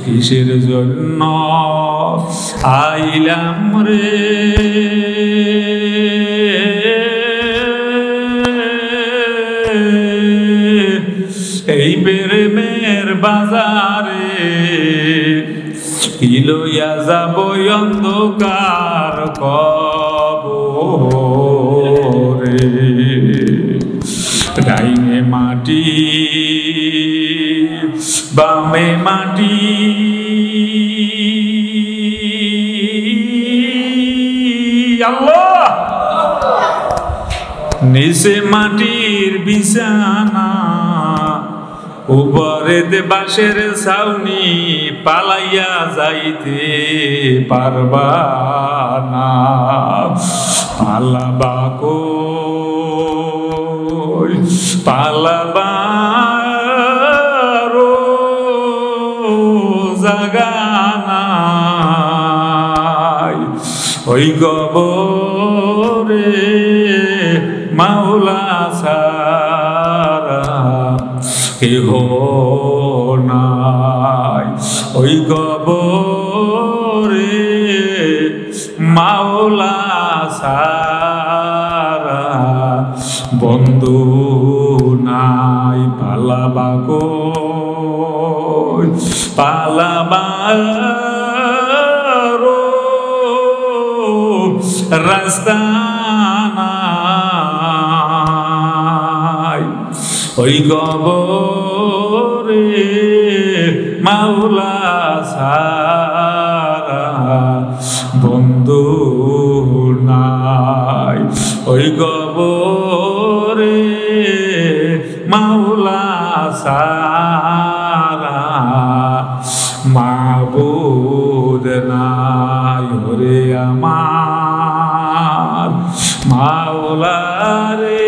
কিসের জন্য আইলাম রে এই প্রেমের বাজারে লইয়া যাব অন্ধকার কবরে ডাইনে মাটি বামে মাটি আল্লাহ নিচে মাটির বিছানা উপরে বাঁশের ছাউনি পালাইয়া যাইতে পারবা না পালাবা কই পালাবা জাগা নাই ওই কবরে মাওলা ছাড়া কেহ নাই ওই কবরে মাওলা ছাড়া বন্ধু নাই পালাবা কই পালাবা রাস্তা নাই ওই কবরে মাওলা ছাড়া বন্ধু নাই ওই কবরে মাওলা ছাড়া মাবুদ নাই ওরে আমার মাওলা রে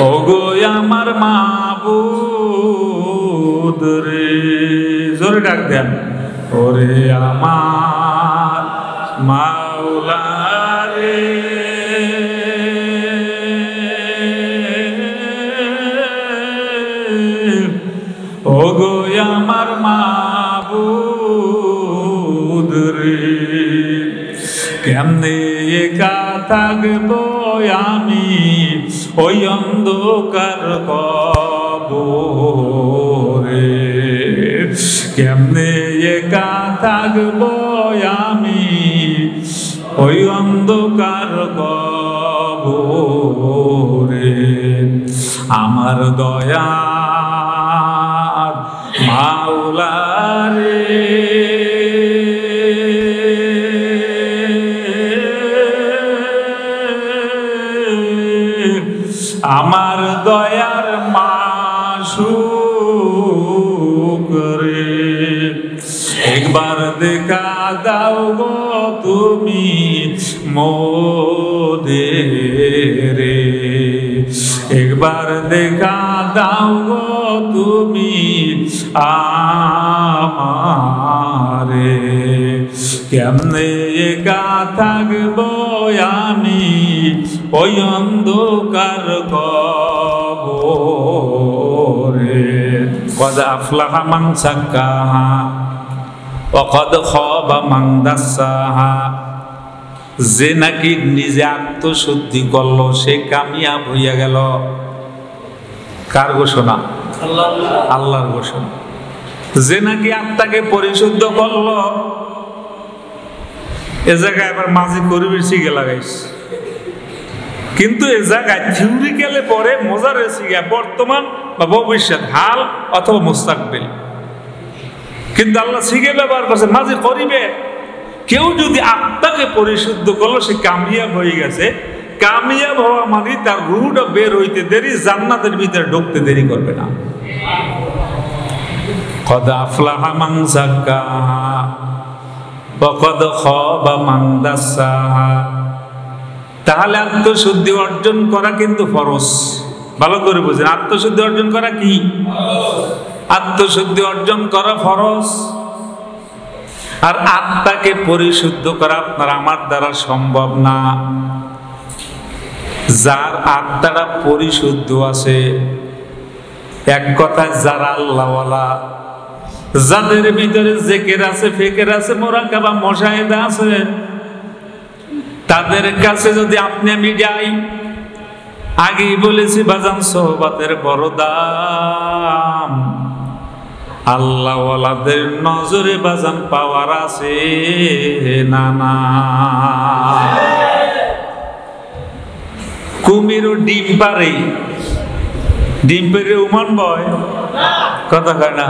ওগো আমার মাবুদ রে জোরে ডাক দেন ওরে আমার মাওলা রে ওগো আমার মাবুদ রে কেমনে একা থাকবো আমি ওই অন্ধকার কবরে কেমনে একা থাকবো আমি ওই অন্ধকার কবরে আমার দয়ার মাওলা রে আমার দয়ার মাসুক রে একবার দেখা দাও গো তুমি মোদেরে একবার দেখা দাও গো তুমি আমারে কেমনে একা থাকবো আমি ওই অন্ধকার কবরে কদ আফলাহা মান যাক্কাহা ওয়া কদ খাবা মান দাসসাহা যে নাকি নিজে আত্মশুদ্ধি করলো সে কামিয়াব হইয়া গেল কার ঘোষণা আল্লাহর ঘোষণা যে নাকি আত্মাকে পরিশুদ্ধ করলো এ জায়গায় আবার মাঝে করিবের শিখে লাগাইছে কিন্তু এ জায়গায় থিওরিক্যালে পরে মজার শিখে বর্তমান বা ভবিষ্যৎ হাল অথবা মুস্তাকবিল কিন্তু আল্লাহ শিখে ব্যবহার করছে মাঝে করিবে কেউ যদি আত্মাকে পরিশুদ্ধ করলো সে কামিয়াব হয়ে গেছে কামিয়াব হওয়া মানে তার রুহটা বের হইতে দেরি জান্নাতের ভিতরে ঢুকতে দেরি করবে না কদ আফলাহা মান যাক্কাহা ওয়া কদ খাবা মান দাসসাহা তাহলে আত্মশুদ্ধি অর্জন করা কিন্তু ফরজ ভালো করে বুঝেন আত্মশুদ্ধি অর্জন করা কি আত্মশুদ্ধি অর্জন করা ফরজ আর আত্মাকে পরিশুদ্ধ করা আপনার আমার দ্বারা সম্ভব না যার আত্মাটা পরিশুদ্ধ আছে, এক কথায় যারা আল্লাহওয়ালা, যাদের ভিতরে জিকির আছে, ফিকির আছে, মুরাকাবা মুশাহিদা আছে, তাদের কাছে যদি আপনি আমি যাই, আগেই বলেছি বাজান সোহবাতের বড় দাম। আল্লাহওয়ালাদের নজরে বাজান পাওয়ার আছে না না। কুমিরও ডিম পারে, ডিম পেরে উমান বয়, কথা কয় না।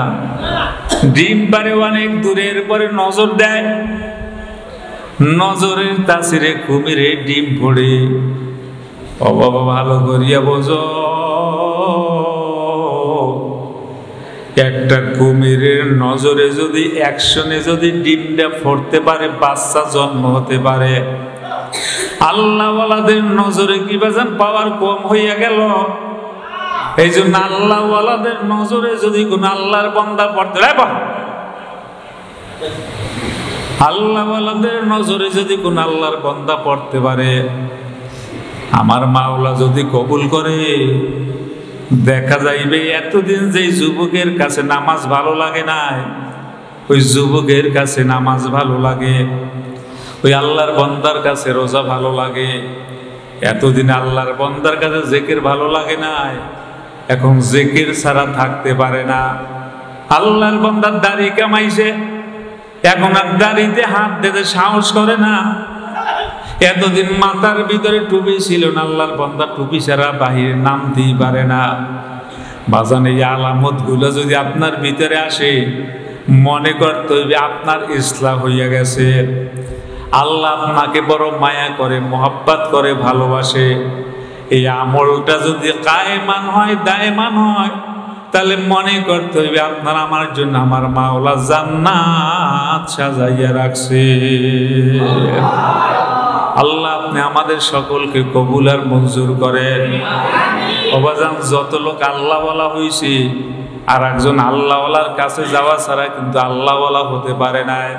ডিম পারে অনেক দূরের পরে নজর দেয়, নজরের তাসিরে কুমিরে ডিম পড়ে। ও বাবা ভালো করিয়া বোঝো, একটা কুমিরের নজরে যদি একশনে যদি ডিমটা পড়তে পারে, বাচ্চা জন্ম হতে পারে, আল্লাহওয়ালাদের নজরে কি বাজান পাওয়ার কম হইয়া গেল? এই জন্য আল্লাহওয়ালাদের নজরে যদি কোন আল্লাহর বান্দা পড়তে, আল্লাহওয়ালাদের নজরে যদি কোন আল্লাহর বান্দা পড়তে পারে, আমার মাওলা যদি কবুল করে, দেখা যাইবে এতদিন যে যুবকের কাছে নামাজ ভালো লাগে নাই, ওই যুবকের কাছে নামাজ ভালো লাগে, ওই আল্লাহর বান্দার কাছে রোজা ভালো লাগে। এতদিন আল্লাহর বান্দার কাছে জিকির ভালো লাগে নাই, এখন জিকির ছাড়া থাকতে পারে না। আল্লাহর বান্দার দাড়ি কামাইছে, এখন আর দাড়িতে হাত দিতে সাহস করে না। এতদিন মাথার ভিতরে টুপি ছিল না, আল্লাহর বান্দা টুপি ছাড়া বাহিরে নামতেই পারে না। বাজান এই আলামত গুলো যদি আপনার ভিতরে আসে, মনে করতে হইবে আপনার ইসলাম হইয়া গেছে। আল্লাহ আপনাকে বড় মায়া করে, মহব্বত করে, ভালোবাসে। এই আমলটা যদি কায়েমান হয়, দায়মান হয়, তাহলে মনে করতে হইবে আপনার আমার জন্য আমার মাওলা জান্নাত সাজাইয়া রাখছে। আল্লাহ আপনি আমাদের সকলকে কবুল আর মঞ্জুর করেন। বাজান যত লোক আল্লাহওয়ালা হইছে, আর একজন আল্লাহওয়ালার কাছে যাওয়া ছাড়া কিন্তু আল্লাহওয়ালা হতে পারে নাই,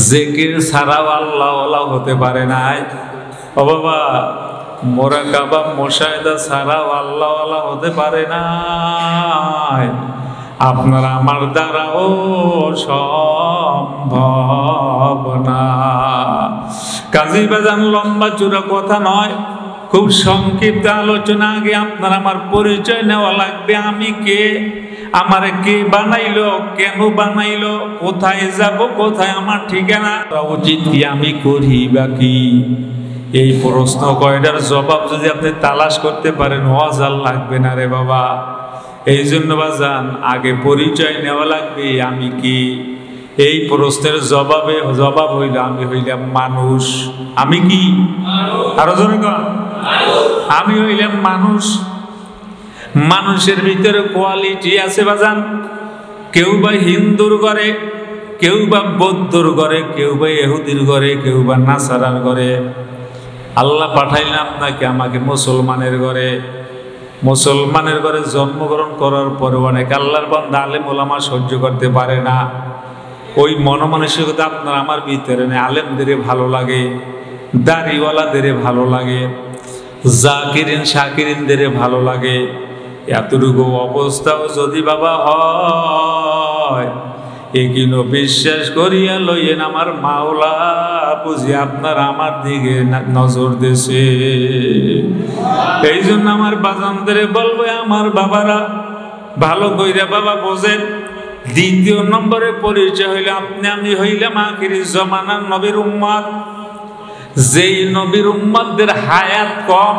জিকির ছাড়াও আল্লাহওয়ালা হতে পারে নাই। ও বাবা, মুরাকাবা মুশাহিদা ছাড়াও আল্লাহওয়ালা হতে পারে নাই। আপনার আমার দ্বারাও সম্ভব না। কাজী বাজান লম্বা চূড়া কথা নয়, খুব সংক্ষিপ্ত আলোচনা। আগে আপনার আমার পরিচয় নেওয়া লাগবে। আমি কে, আমারে কে বানাইলো, কেন বানাইলো, কোথায় যাব, কোথায় আমার ঠিকানা, উচিত কি, আমি করি বা কি। এই প্রশ্ন কয়টার জবাব যদি আপনি তালাশ করতে পারেন, ওয়াজাল লাগবে না রে বাবা। এই জন্য বাজান আগে পরিচয় নেওয়া লাগবে। আমি কি, এই প্রশ্নের জবাব হইল আমি হইলাম মানুষ। আমি কি, আরো জোরে কন, আমি হইলাম মানুষ। মানুষের ভিতরে কোয়ালিটি আছে বাজান। কেউ বা হিন্দুর ঘরে, কেউ বা বৌদ্ধর ঘরে, কেউ বা ইহুদির ঘরে, কেউ বা নাসারার ঘরে। আল্লাহ পাঠাইলেন আপনাকে আমাকে মুসলমানের ঘরে। মুসলমানের ঘরে জন্মগ্রহণ করার পরে অনেক আল্লাহর বান্দা আলেম ওলামা সহ্য করতে পারে না। ওই মনমানসিকতা আপনার আমার ভিতরে নেই। আলেমদের ভালো লাগে, দাড়িওয়ালাদের ভালো লাগে, জাকিরিন শাকিরিনদের ভালো লাগে। এতটুকু অবস্থাও যদি বাবা হয়, একিনো বিশ্বাস করিয়া লইয়েন আমার মাওলা বুঝি আপনার আমার দিকে নজর দেশে। এই জন্য আমার বাজানদের বলবো, আমার বাবারা ভালো কইরা বাবা বোঝেন। দ্বিতীয় নম্বরে পরিচয় হইলে আপনি আমি হইলাম আখিরি জমানার নবীর উম্মত। যেই নবীর উম্মতদের হায়াত কম,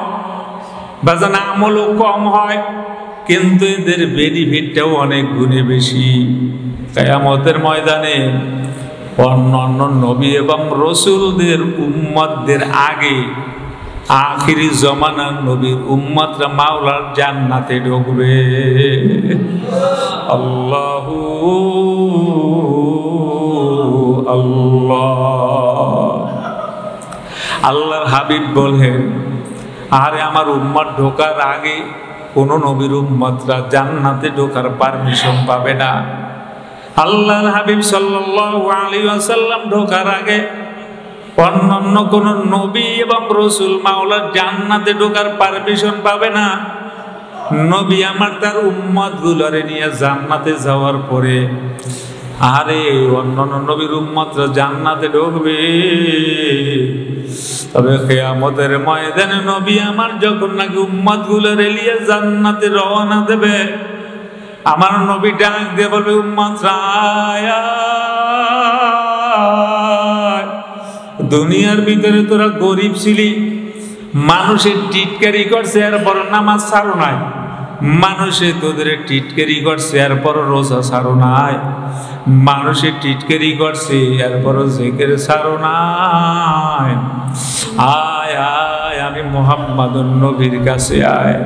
বাজান আমলও কম হয়, কিন্তু এদের বেনিফিটটাও অনেক গুণে বেশি। কিয়ামতের ময়দানে অন্যান্য নবী এবং রসুলদের উম্মতদের আগে আখিরি জমানার নবীর উম্মতরা মাওলার জান্নাতে ঢুকবে। আল্লাহু আল্লাহ। আল্লাহর হাবিব বলেন, আরে আমার উম্মত ঢোকার আগে কোন নবীর উম্মতরা জান্নাতে ঢোকার পারমিশন পাবে না। আল্লাহর হাবিব সাল্লাল্লাহু আলাইহি ওয়াসাল্লাম ঢোকার আগে অন্যান্য কোন নবী এবং রসুল মাওলার জান্নাতে ঢোকার পারমিশন পাবে না। নবী আমার তার উম্মত গুলোরে নিয়ে জান্নাতে যাওয়ার পরে আরে অন্যান্য নবীর উম্মতরা জান্নাতে ঢুকবে, তবে কিয়ামতের ময়দানে নবী আমার যখন নাকি উম্মত গুলোরে নিয়ে জান্নাতে রওনা দেবে, আমার নবী ডাক দিয়ে বলবে, উম্মতরা দুনিয়ার ভিতরে তোরা গরিব ছিলি, মানুষের টিটকারি করছে এরপর নামাজ ছাড়ো নাই, মানুষে তোদের টিটকারি করছে এরপর রোজা ছাড়ো নাই, মানুষে টিটকারি করছে এরপর জিকির ছাড়ো নাই। আয় আয় আমি মুহাম্মাদুর নবীর কাছে আয়।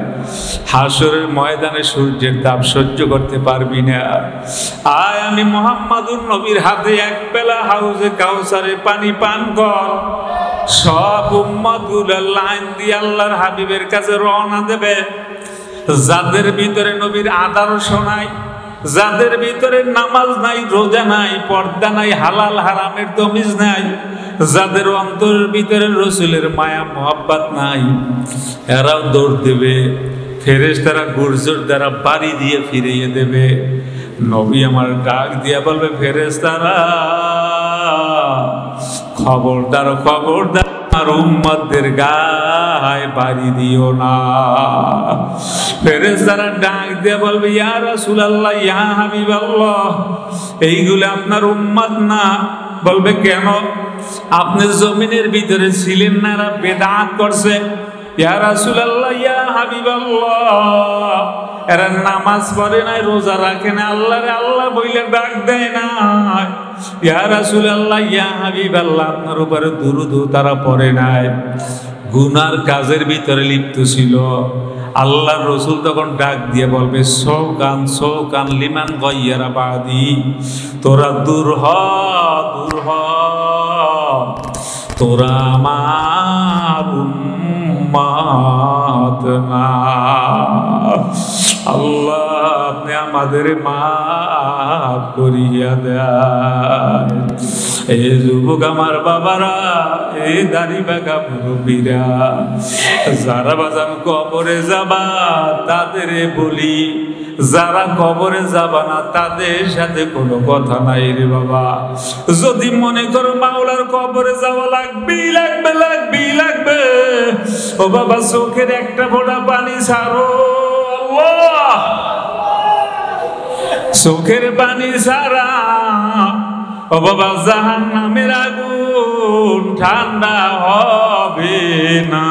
হাসরের ময়দানে সূর্যের তাপ সহ্য করতে পারবি না, আয় আমি মুহাম্মাদুর নবীর হাতে এক পেলা হাউজে কাউসারে পানি পান কর। সব উম্মত গুলো লাইন দিয়ে আল্লাহর হাবিবের কাছে রওনা দেবে। যাদের ভিতরে নবীর আদর্শ নাই, যাদের ভিতরে নামাজ নাই, রোজা নাই, পর্দা নাই, হালাল হারামের তমিজ নাই, যাদের অন্তরের ভিতরে রসুলের মায়া মোহাব্বত নাই, এরাও দৌড় দেবে। ফেরেশতারা গুর্জর দ্বারা বাড়ি দিয়ে ফিরিয়ে দেবে। নবী আমার ডাক দিয়ে বলবে, ফেরেশতারা খবরদার খবরদার আর উম্মতদের গায়ে বাড়ি দিও না। ফেরেশতারা ডাক দিয়ে বলবে, ইয়া রাসূলুল্লাহ, ইয়া হাবিবাল্লাহ, এইগুলো আপনার উম্মত না। বলবে কেন? আপনি জমিনের ভিতরে ছিলেন না, এরা বেদাত করছে। ইয়া রাসূলুল্লাহ, ইয়া হাবিবাল্লাহ, এরা নামাজ পড়ে নাই, রোজা রাখে না, আল্লাহরে আল্লাহ বইলে ডাক দেয় না। ইয়া রাসূলুল্লাহ, ইয়া হাবিবাল্লাহ, আপনার উপরে দুরূদ তারা পড়ে নাই, গুনার কাজের ভিতরে লিপ্ত ছিল। আল্লাহর রসুল তখন ডাক দিয়ে বলবে, সৌকান লিমান গায়্যারা বাদি, তোরা দূর হ, দূর হ, তোরা আমার উম্মত না। আল্লাহ আপনি আমাদের মাফ করিয়া দেন। এই যুবক আমার বাবারা, এই দাড়ি বাঁকা মুরব্বীরা, যারা বাজান কবরে যাবা তাদের বলি, যারা কবরে যাবা না তাদের সাথে কোনো কথা নাই রে বাবা। যদি মনে করো মাওলার কবরে যাওয়া লাগবে, ও বাবা চোখের একটা ফোঁটা পানি ছাড়ো, আল্লাহ চোখের পানি ছাড়া, ও বাবা জাহান্নামের আগুন ঠান্ডা হবে না।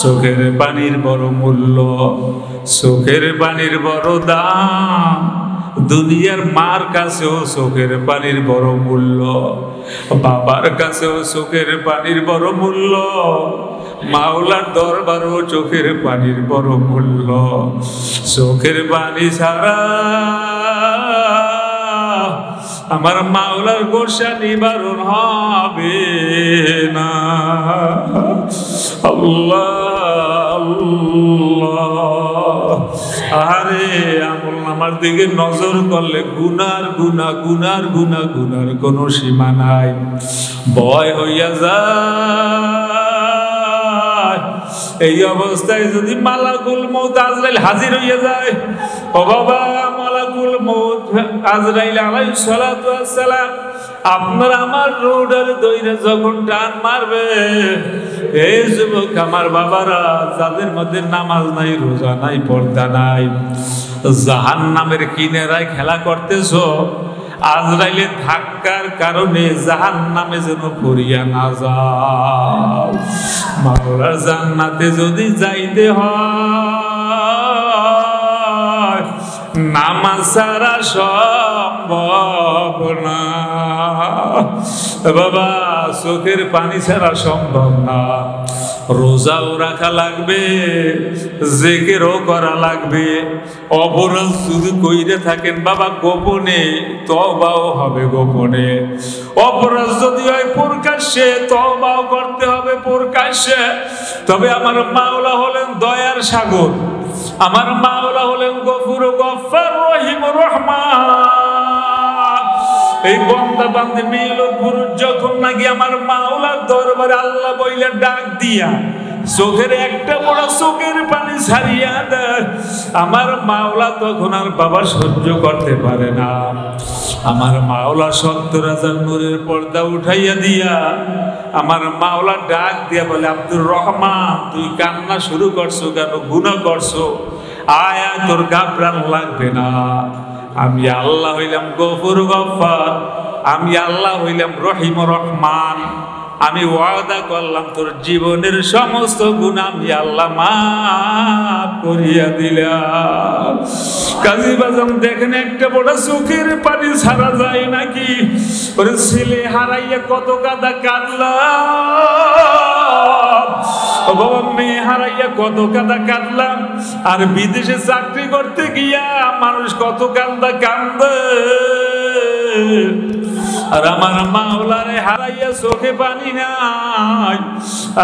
চোখের পানির বড় মূল্য, চোখের পানির বড় দাম। দুনিয়ার মার কাছেও চোখের পানির বড় মূল্য, বাবার কাছেও চোখের পানির বড় মূল্য, মাওলার দরবারও চোখের পানির বড় মূল্য। চোখের পানি ছাড়া আমার মাওলার গোসা নিবারণ হবে না। আল্লাহ আল্লাহ, আরে আমল নামার দিকে নজর করলে গুনার কোনো সীমা নাই। ভয় হইয়া যায়, এই অবস্থায় যদি মালাকুল মউত আজরাইল হাজির হইয়া যায়, ও বাবা মালাকুল মউত আজরাইল আলাইহিস সালাতু ওয়াস সালাম আপনার আমার রোডের দইরে যখন টান মারবে, এই যুবক আমার বাবারা, যাদের মধ্যে নামাজ নাই, রোজা নাই, পর্দা নাই, জাহান্নামের কিনারায় খেলা করতেছো, আজরাইলের ধাক্কার কারণে জাহান্নামে যেন পড়িয়া না যাও। মাওলার জান্নাতে যদি যাইতে হয়, নামাজ ছাড়া সম্ভব না বাবা, চোখের পানি ছাড়া সম্ভব না। রোজাও রাখা লাগবে, জিকিরও করা লাগবে। অপরাধ যদি কইরে থাকেন বাবা গোপনে, তওবাও হবে গোপনে। অপরাধ যদি হয় প্রকাশ্যে, তওবাও করতে হবে প্রকাশ্যে। তবে আমার মাওলা হলেন দয়ার সাগর, আমার মাওলা হলেন গফুর গফফার রহিম রহমান। এই বন্দা বান্দে মেয়ে লোক পুরুষ যখন নাকি আমার মাওলার দরবারে আল্লাহ বইলে ডাক দিয়া চোখের একটা বড় চোখের পানি ছাড়িয়া দেয়, আমার মাওলা তখন আর বাবা সহ্য করতে পারে না। আমার মাওলা ৭০,০০০ নূরের পর্দা উঠাইয়া দিয়া আমার মাওলা ডাক দিয়া বলে, আব্দুর রহমান তুই কান্না শুরু করছো কেন? গুনাহ করছো? আয় আয়, তোর ঘাবড়ান লাগবে না। আমি আল্লাহ হইলাম গফুর গফফার, আমি আল্লাহ হইলাম রহিম রহমান। আমি ওয়াদা করলাম তোর জীবনের সমস্ত গুনাহ আমি আল্লাহ মাফ করিয়া দিলাম। কাজী বাজান দেখেন একটা বড় চোখের পানি ছাড়া যায় নাকি? ওরে ছেলে হারাইয়া কত কাদা কাঁদলাম, ও বাবা মেয়ে হারাইয়া কত কাদা কাঁদলাম, আর বিদেশে চাকরি করতে গিয়া মানুষ কত কান্দা কান্দে। আর আমার মাওলারে হারাইয়া চোখে পানি নাই,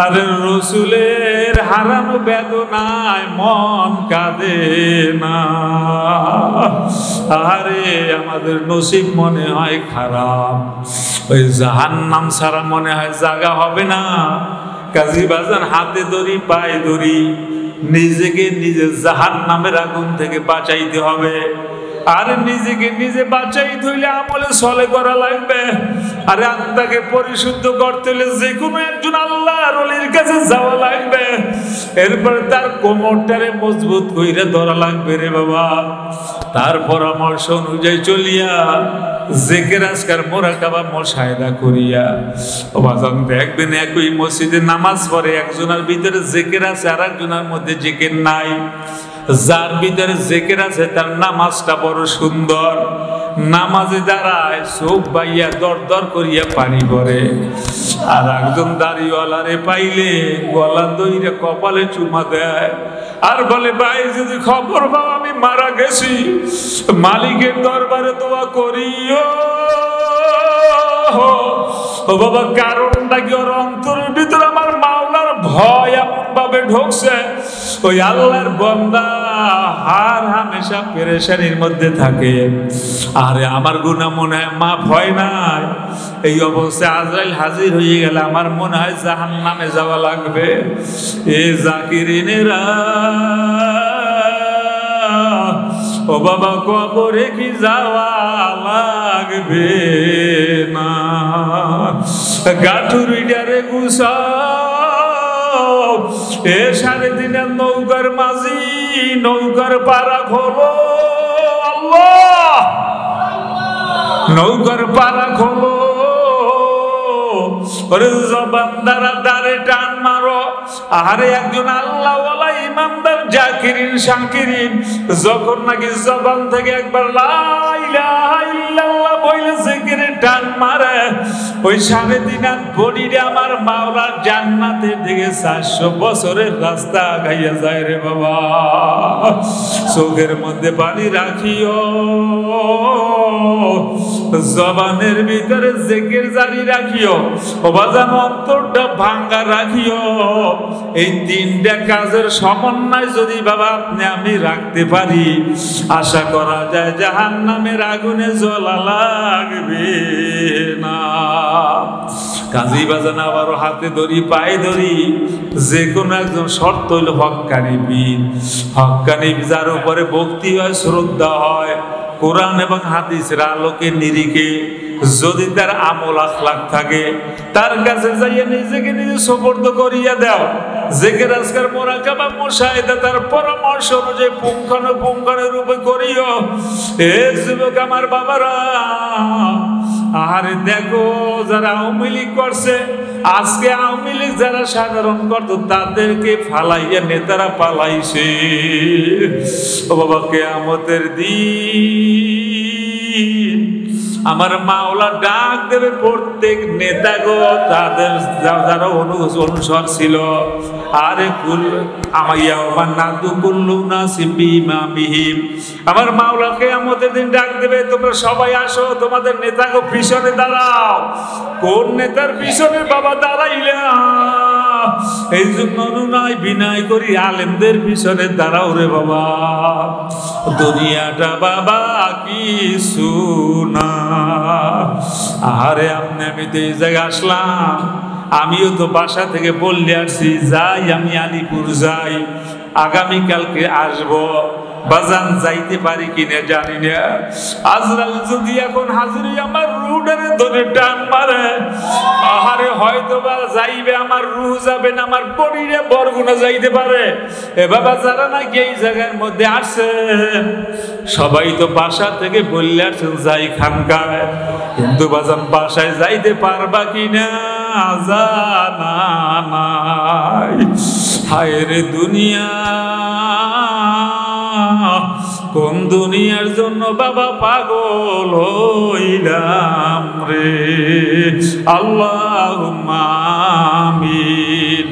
আর রসুলের হারানো বেদনায় মন কাঁদে না। আরে আমাদের নসিব মনে হয় খারাপ, ওই জাহান্নাম ছাড়া মনে হয় জায়গা হবে না। কাজী বাজান হাতে দড়ি পায়ে দড়ি, নিজেকে নিজে জাহান্নামের আগুন থেকে বাঁচাইতে হবে। আর নিজেকে নিজে বাঁচাই ধইলে আমলে চলে করা লাগবে। আর আত্মাকে পরিশুদ্ধ করতে হলে যে কোনো একজন আল্লাহর ওলির কাছে যাওয়া লাগবে। এরপর তার কোমরটারে মজবুত কইরা ধরা লাগবে রে বাবা। তার পরামর্শ অনুযায়ী চলিয়া জিকির আজকার মুরাকাবা মুশাহিদা করিয়া বাজান দেখবেন একই মসজিদে নামাজ পড়ে একজনের ভিতরে জিকির আছে আর একজনের মধ্যে জিকির নাই। যার ভিতরে জিকির আছে তার নামাজটা বড় সুন্দর, নামাজে দাঁড়ায় চোখ বাইয়া দর দর করিয়া পানি পড়ে। আর একজন দাড়িওয়ালারে পাইলে গলা দইরে কপালে চুমা দেয় আর বলে, ভাই যদি খবর পাও আমি মারা গেছি, মালিকের দরবারে দোয়া করিও। ও বাবা, কারণটা কি? ওর অন্তরের ভিতরে আমার মাওলার ভয় এমন ভাবে ঢুকছে, ওই আল্লাহর বান্দা হার হামেশা পেরেশানির মধ্যে থাকে। আরে আমার গুনাহ মনে হয় মাফ হয় নাই, এই অবস্থায় আজরাইল হাজির হয়ে গেলে আমার মনে হয় জাহান্নামে যাওয়া লাগবে। এ জাকিরিনেরা, ও বাবা কবরে কি যাওয়া লাগবে না? গাঠুরিটারে গুছাও, এ 3.5 নৌকার মাঝি নৌকার পারা খোলো। আল্লাহ, নৌকার পারা খোলো। ওরে জবান দ্বারা দাঁড়ে টান মারো। আরে একজন আল্লাহওয়ালা ইমানদার জাকিরিন শাকিরিন যখন নাকি জবান থেকে একবার লা ইলাহা ইল্লাল্লাহ বলে জিকিরে টান মারে, ওই 3.5 হাত বডিটা আমার মাওলার জান্নাতের দিকে 400 বছরের রাস্তা আগাইয়া যায় রে বাবা। চোখের মধ্যে পানি রাখিও, জবানের ভিতরে জিকির জারি রাখিও, বাজান অন্তরটা ভাঙ্গা রাখিও। এই 3টা কাজের সমন্বয় যদি বাবা আপনি আমি রাখতে পারি, আশা করা যায় জাহান্নামের আগুনে জ্বলা লাগবে না। কাজী বাজান আবারও হাতে ধরি পায়ে ধরি, যে কোনো একজন শর্ত হইল হক্কানি বীর। হক্কানি যার উপরে ভক্তি হয়, শ্রদ্ধা হয়, কোরআন এবং হাদিসের আলোকে নিরিখে যদি তার আমল আখলাক থাকে, তার কাছে যাইয়া নিজেকে নিজে সুপর্দ করিয়া দাও। জিকির আজকার মুরাকাবা মুশাহিদা তার পরামর্শ অনুযায়ী পুঙ্খানুপুঙ্খানু রূপে করিও। এ যুবক আমার বাবারা, আরে দেখো যারা আওয়ামী লীগ করছে, আজকে আওয়ামী লীগ যারা সাধারণ করতো তাদেরকে ফালাইয়া নেতারা পালাইছে। ও বাবা, কিয়ামতের দিন আমার মাওলা ডাক দেবে প্রত্যেক নেতাগো, তাদের যারা অনুসর ছিল। আরে আমার মাওলা কিয়ামতের দিন ডাক দেবে, তোমরা সবাই আসো, তোমাদের নেতাগো পিছনে দাঁড়াও। কোন নেতার পিছনে বাবা দাঁড়াইলা? এই জন্য অনুনয় বিনয় করি আলেমদের পিছনে দাঁড়াও রে বাবা। দুনিয়াটা বাবা কিছু না। আরে আমি তো এই জায়গায় আসলাম, আমিও তো বাসা থেকে বললে আসছি যাই, আমি আলিপুর যাই, আগামীকালকে আসবো, বাজান যাইতে পারি কিনা জানি না। আজরাইল যদি এখন হাজিরি আমার রুডারে ধরে টান মারে, আহারে হয়তো বা যাইবে, আমার রুহ যাবে না, আমার বডিরে বরগুনা যাইতে পারে। এ বাবা, যারা নাকি এই জায়গার মধ্যে আসছেন সবাই তো বাসা থেকে বললে আসছেন যাই খানকায়, কিন্তু বাজান বাসায় যাইতে পারবা কিনা জানা নাই। হায় রে দুনিয়া, কোন দুনিয়ার জন্য বাবা পাগল হইলাম রে। আল্লাহুম্মা আমিন।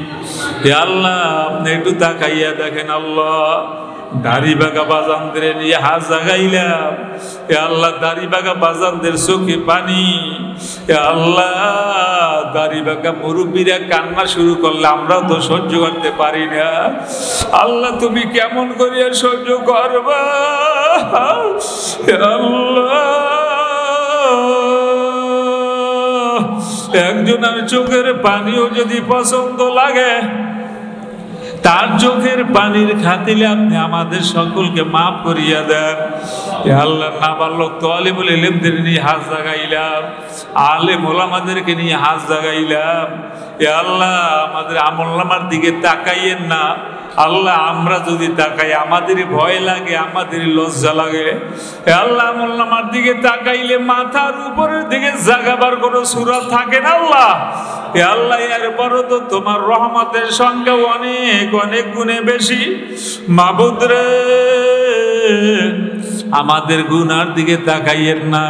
ইয়া আল্লাহ, আপনি একটু তাকাইয়া দেখেন আল্লাহ, দাড়ি বাগা বাজানদের নিয়ে হাত জাগাইলাম, এ আল্লাহ দাড়ি বাগা বাজানদের চোখে পানি। এ আল্লাহ, দাড়ি বাগা মুরব্বীরা কান্না শুরু করলে আমরাও তো সহ্য করতে পারি না। আল্লাহ তুমি কেমন করিয়া সহ্য করবা? আল্লাহ, একজনের চোখের পানিও যদি পছন্দ লাগে, তার চোখের পানির খাতিলে আপনি আমাদের সকলকে মাফ করিয়া দেন। আল্লাহ, নাবালক তালিবুল ইলমদের নিয়ে হাত জাগাইলাম, আলেম ওলামাদেরকে নিয়ে হাত জাগাইলাম। আল্লাহ, আমাদের আমলনামার দিকে তাকাইয়েন না। আল্লাহ, আমরা যদি তাকাই আমাদেরই ভয় লাগে, আমাদেরই লজ্জা লাগে। আল্লাহ, আমলনামার দিকে তাকাইলে মাথার উপরের দিকে জাগাবার কোনো সূরা থাকে না। আল্লাহ, আল্লাহ, এরপরও তো তোমার রহমতের সংখ্যা অনেক অনেক গুণে বেশি। মাবুদ রে, আমাদের গুনার দিকে তাকাইয়েন না।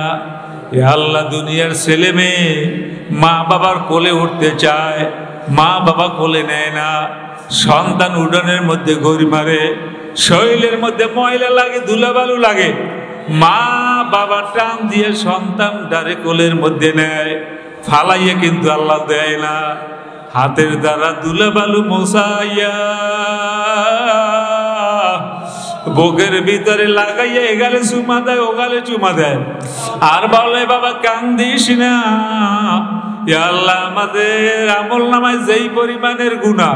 আল্লাহ, দুনিয়ার ছেলে মেয়ে মা বাবার কোলে উঠতে চায়, মা বাবা কোলে নেয় না। সন্তান উডানের মধ্যে গড়ি মারে, শরীরের মধ্যে ময়লা লাগে, ধুলাবালু লাগে, মা বাবা টান দিয়ে সন্তান ডারে কোলের মধ্যে নেয়, ফালাইয়া কিন্তু আল্লাহ দেয় না। হাতের দ্বারা ধুলাবালু মোছাইয়া বুকের ভিতরে লাগাইয়া এগালে চুমা দেয়, ওগালে চুমা দেয়, আর বলে বাবা কান্দিস না। আল্লাহ, আমাদের আমল নামায় যেই পরিমাণের গুনাহ,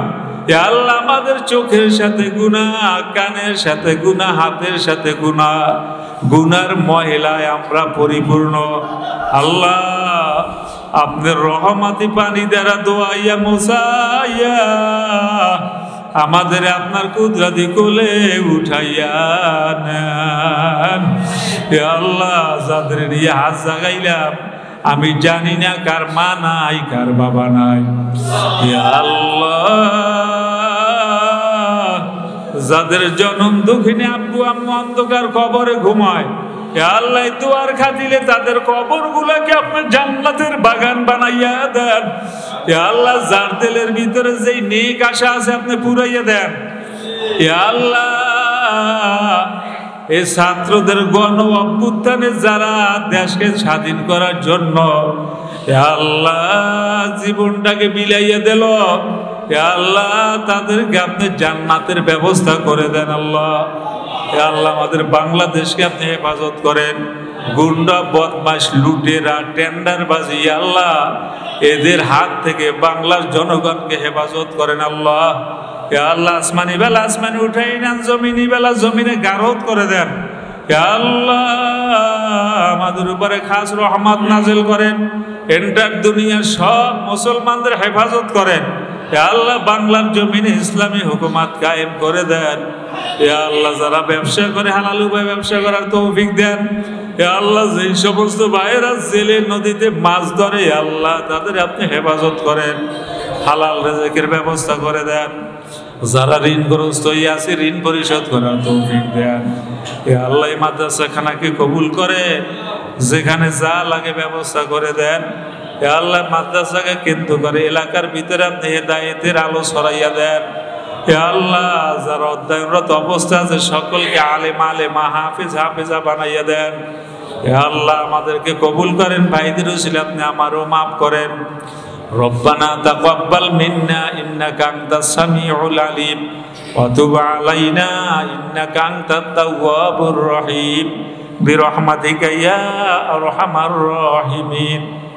আল্লাহ, আমাদের চোখের সাথে গুনাহ, কানের সাথে গুনাহ, হাতের সাথে গুনাহ, গুনার মহিলায় আমরা পরিপূর্ণ। আল্লাহ, আপনার রহমতি পানি দ্বারা দোয়াইয়া মোছাইয়া আমাদের আপনার কুদরতি কোলে উঠাইয়া নেন। আল্লাহ, যাদের নিয়ে হাত জাগাইলাম আমি জানি না কার মা নাই, কার বাবা নাই। আল্লাহ, যাদের জনম দুঃখিনী আব্বু আম্মু অন্ধকার কবরে ঘুমায়, আল্লাহ দুয়ার খাতিলে তাদের কবর গুলাকে আপনার জান্নাতের বাগান বানাইয়া দেন। আল্লাহ, যার দিলের ভিতরে যেই নেক আশা আছে আপনি পুরাইয়া দেন। আল্লাহ, এই ছাত্রদের গণ অভ্যুত্থানে যারা দেশকে স্বাধীন করার জন্য আল্লাহ জীবনটাকে বিলাইয়া দিল, আল্লাহ তাদেরকে আপনি জান্নাতের ব্যবস্থা করে দেন। আল্লাহ, আল্লাহ, আমাদের বাংলাদেশকে আপনি হেফাজত করেন। গুন্ডা বদমাশ লুটেরা টেন্ডারবাজি, আল্লাহ এদের হাত থেকে বাংলার জনগণকে হেফাজত করেন। আল্লাহ, আল্লাহ, আসমানি বেলা আসমানি উঠাই নেন, জমিনি বেলা জমিনে গারদ করে দেন। আল্লাহ, আমাদের উপরে খাস রহমত নাজিল করেন। এন্টার দুনিয়ার সব মুসলমানদের হেফাজত করেন। আল্লাহ, বাংলার জমিনে ইসলামী হুকুমত কায়েম করে দেন। আল্লাহ, যারা ব্যবসা করে হালাল উপায়ে ব্যবসা করার তৌফিক দেন। আল্লাহ, যেই সমস্ত ভাইয়েরা জেলে নদীতে মাছ ধরে আল্লাহ তাদের আপনি হেফাজত করেন, হালাল রিজিকের ব্যবস্থা করে দেন। যারা ঋণগ্রস্ত আছে ঋণ পরিশোধ করার তৌফিক দেন। আল্লাহ, এই মাদ্রাসাখানাকে কবুল করে, যেখানে যা লাগে ব্যবস্থা করে দেন। আল্লাহ, মাদ্রাসাকে কেন্দ্র করে এলাকার ভিতরে আপনি হেদায়েতের আলো ছড়াইয়া দেন। আল্লাহ, যারা অধ্যয়নরত অবস্থা আছে সকলকে আলেম আলেমা হাফিজ হাফিজা বানাইয়া দেন। আল্লাহ, আমাদেরকে কবুল করেন, ভাইদের উসিলে আপনি আমারও মাফ করেন। রব্বানা তাকাব্বাল মিন্না ইন্নাকা আনতাস সামিউল আলিম ওয়া তুব আলাইনা ইন্নাকা আনতাত তাওয়াবুর রহিম। বিরহমাতিকা ইয়া আরহামার রাহিমিন।